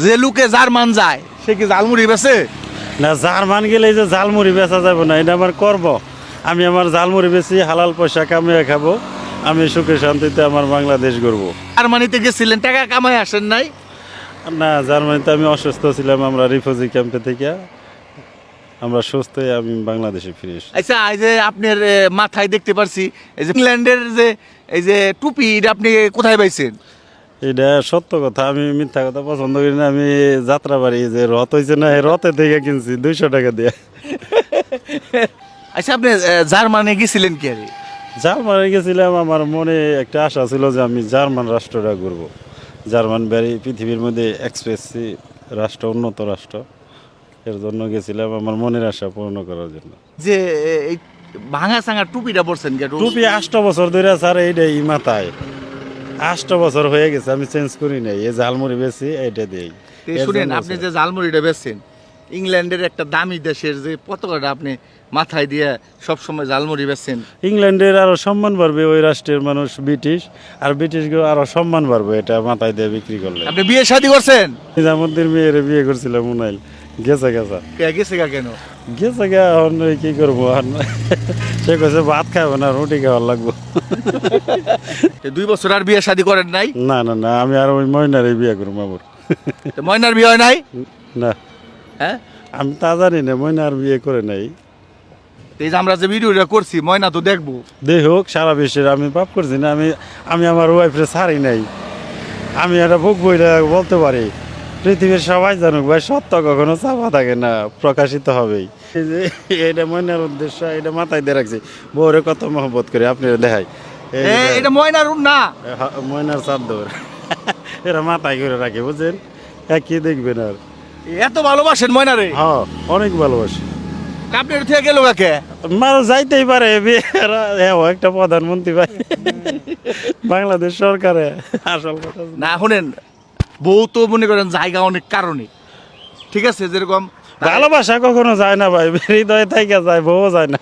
যে লোকে জার্মান যায় সে কি ঝালমুড়ি বেছে? না, জার্মান গেলে এই যে ঝালমুড়ি বেচা যাবে না, এটা আমার করব। আমি আমার ঝালমুড়ি বেশি হালাল পয়সা কামিয়ে খাবো, আমি সুখে শান্তিতে আমার বাংলাদেশ গড়বো। জার্মানিতে গেছিলেন, টাকা কামাই আসেন নাই? না, জার্মানিতে আমি অসুস্থ ছিলাম, আমরা রিফিউজি ক্যাম্পে থেকে আমরা সুস্থ হয়ে আমি বাংলাদেশে ফিরে এসেছি। আচ্ছা, এই যে আপনার মাথায় দেখতে পারছি এই যে ইংল্যান্ডের যে এই যে টুপি, এটা আপনি কোথায় পাইছেন? এটা সত্য কথা, আমি মিথ্যা কথা পছন্দ করি না। আমি যাত্রাবাড়ি যে রথ হয়েছে না, এই রথে থেকে কিনছি 200 টাকা দিয়ে। আচ্ছা, আপনি জার্মানি গেছিলেন কি আরে? জার্মানি গেছিলাম, আমার মনে একটা আশা ছিল যে আমি জার্মান রাষ্ট্রটা ঘুরবো। জার্মান বাড়ি পৃথিবীর মধ্যে এক্সপ্রেসি রাষ্ট্র, উন্নত রাষ্ট্র, এর জন্য গেছিলাম আমার মনের আশা পূর্ণ করার জন্য। যে এই ভাঙা সাঙা টুপিটা পরছেন কেন? টুপি 8 বছর ধরে স্যার এইটাই মাথায়, 8 বছর হয়ে গেছে, আমি চেঞ্জ করি নাই। এই ঝালমুড়ি বেশি এইটা দিই। শুনেন, আপনি যে ঝালমুড়িটা বেচছেন, ইংল্যান্ডের একটা দামি দেশের যে পতাকাটা আপনি মাথায় দিয়ে সবসময় ঝালমুড়ি বেচছেন, ইংল্যান্ডের আরো সম্মান বাড়বে, ওই রাষ্ট্রের মানুষ ব্রিটিশ, আর ব্রিটিশগুলো আরো সম্মান বাড়বে এটা মাথায় দিয়ে বিক্রি করলে। আপনি বিয়ে শাদী করছেন? নিজামুদ্দিন মেয়ের বিয়ে করছিলাম উনাইল, গেছে গেছে গেছে গা কেন? গেছে গা, এখন কি করবো আর সে কইছে ভাত খাবো না, রুটি খাওয়ার লাগবো। 2 বছর আর বিয়ে শাদী করেন নাই? না না না, আমি আর ওই ময়নারে বিয়ে করবো আমার। তো ময়নার বিয়ে হয় নাই? না, হ্যাঁ, আমি তা জানি না, ময়নার বিয়ে করে নাই। এই যে আমরা যে ভিডিওটা করছি, ময়না তো দেখবো। দেখ হোক, সারা বিশ্বের আমি পাপ করছি না, আমি আমার ওয়াইফরে ছাড়ি নাই। আমি একটা বুক বইটা বলতে পারি, পৃথিবীর সবাই জানুক ভাই, সত্য কখনো চাপা থাকে না, প্রকাশিত হবেই। এই যে এটা ময়নার উদ্দেশ্য, এটা মাথায় দিয়ে রাখছি, বউরে কত মহব্বত করে আপনি দেখাই। এটা ময়নার না, ময়নার চাদর এরা মাথায় করে রাখে, বুঝছেন, কি দেখবেন আর। এত ভালোবাসেন ময়নারে? হ্যাঁ, অনেক ভালোবাসি। আপনি থেকে গেল কাকে? মানুষ যাইতেই পারে, একটা প্রধানমন্ত্রী ভাই বাংলাদেশ সরকারে, আসল কথা না। শুনেন, বউ তো মনে করেন জায়গা অনেক কারণে, ঠিক আছে, যেরকম ভালোবাসা কখনো যায় না ভাই, হৃদয়ে থাইকা যায়, বউ যায় না।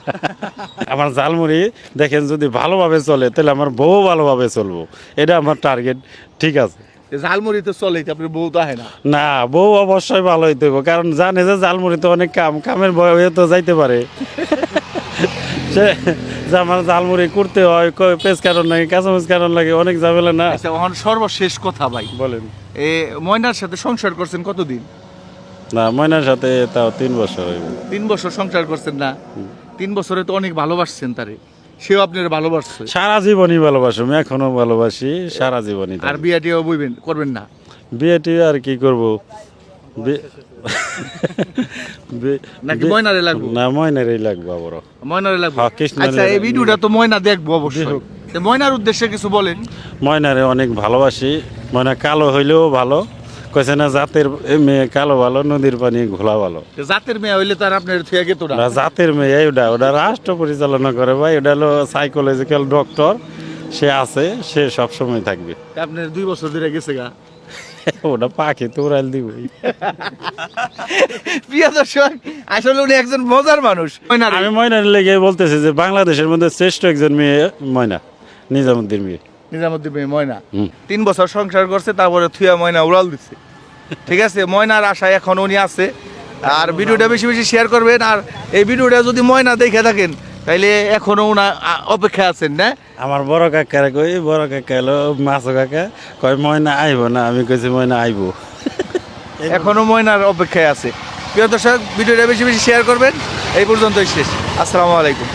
আমার ঝালমুড়ি দেখেন যদি ভালোভাবে চলে, তাহলে আমার বউ ভালোভাবে চলবো, এটা আমার টার্গেট। ঠিক আছে, ঝালমুড়ি তো চলেই, আপনি বউ তো আহে না? না, বউ অবশ্যই ভালো হইতে হবে, কারণ জানে যে ঝালমুড়িতে অনেক কামের বয়ে তো যাইতে পারে। সে যে আমার ঝালমুড়ি করতে হয়, পেঁচ কারণ লাগে, কাঁচামচ কারণ লাগে, অনেক ঝামেলা না। আচ্ছা, এখন সর্বশেষ কথা ভাই, বলেন। ময়নার সাথে সংসার করছেন কতদিন? না, ময়নার সাথে তাও 3 বছর হইব। 3 বছর সংসার করছেন না? 3 বছরে তো অনেক ভালোবাসছেন তারে, সেও আপনার ভালোবাসছে। সারা জীবনই ভালোবাসি, আমি এখনো ভালোবাসি, সারা জীবনই। আর বিয়ে টিয়ে বইবেন করবেন না? বিয়েটি আর কি করবো, নাকি ময়নারে লাগবে? না, ময়নারই লাগবে আবার। ময়নারে লাগবে? হ্যাঁ, কৃষ্ণারে আচ্ছা, এই ভিডিওটা তো ময়না দেখবো অবশ্যই। দেখুক। তো ময়নার উদ্দেশ্যে কিছু বলেন। ময়নারে অনেক ভালোবাসি, ময়না কালো হইলেও ভালো, কইছে না জাতের মেয়ে কালো ভালো, নদীর পানি ঘোলা ভালো। তো জাতের মেয়ে হইলে তার আপনার থুয়া গেতো না? না, জাতের মেয়ে ওটা রাষ্ট্র পরিচালনা করে ভাই, ওটা হলো সাইকোলজিক্যাল ডক্টর, সে আছে, সে সবসময় থাকবে। আপনার 2 বছর ধরে গেছে গা? ওটা পাখি তো উড়াল দিবই। প্রিয় দর্শক, আসলে উনি একজন মজার মানুষ। আমি ময়নার লেগে বলতেছি যে বাংলাদেশের মধ্যে শ্রেষ্ঠ একজন মেয়ে ময়না, নিজামুদ্দিন মেয়ে। নিজামুদ্দিন মেয়ে ময়না 3 বছর সংসার করছে, তারপরে থুয়া ময়না উড়াল দিচ্ছে। ঠিক আছে, ময়নার আশায় এখন উনি আছে। আর ভিডিওটা বেশি বেশি শেয়ার করবেন। আর এই ভিডিওটা যদি ময়না দেখে থাকেন, তাইলে এখনো উনা অপেক্ষা আছেন না? আমার বড় কাকারে কই, বড় কাকা এলো মাছু কাকা, কয় ময়না আইব না, আমি কইছি ময়না আইব। এখনো ময়নার অপেক্ষায় আছে। প্রিয় দর্শক, ভিডিওটা বেশি বেশি শেয়ার করবেন। এই পর্যন্তই শেষ। আসসালামু আলাইকুম।